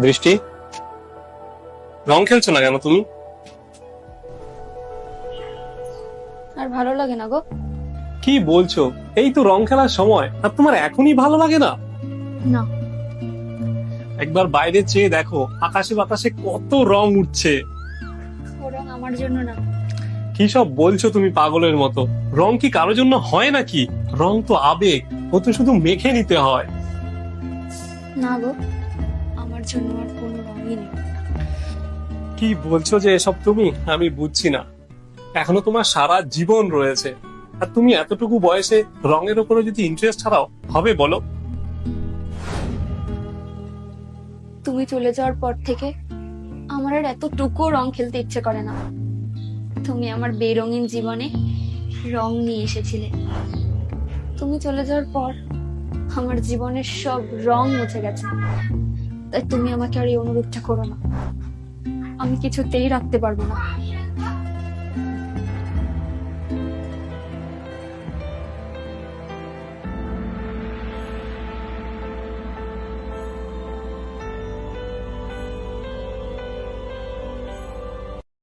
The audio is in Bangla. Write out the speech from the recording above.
দৃষ্টি, রং খেলছো না কেন তুমি? আর ভালো লাগে না গো। কি বলছো? এই তো রং খেলার সময়, আর তোমার এখনই ভালো লাগে না? না, একবার বাইরে চেয়ে দেখো, আকাশে বাতাসে কত রং উঠছে। ও রং আমার জন্য না। কি সব বলছো তুমি পাগলের মতো? রং কি কারোর জন্য হয় নাকি? রং তো আবেগ, ও তো শুধু মেখে নিতে হয়। না গো, আমার জন্য আর কোনো রঙই নেই। কি বলছো যে এসব তুমি? আমি বুঝছি না। এখনো তোমার সারা জীবন রয়েছে, আর তুমি এতটুকু বয়সে রঙের উপরে যদি ইন্টারেস্ট হারাও, হবে বলো? তুমি চলে যাওয়ার পর থেকে আমার আর এতটুকু রং খেলতে ইচ্ছে করে না। তুমি আমার বেরঙিন জীবনে রং নিয়ে এসেছিলে। তুমি চলে যাওয়ার পর আমার জীবনের সব রং মুছে গেছে। তাই তুমি আমাকে আর এই অনুরোধটা করো না। আমি কিছুতেই রাখতে পারবো না।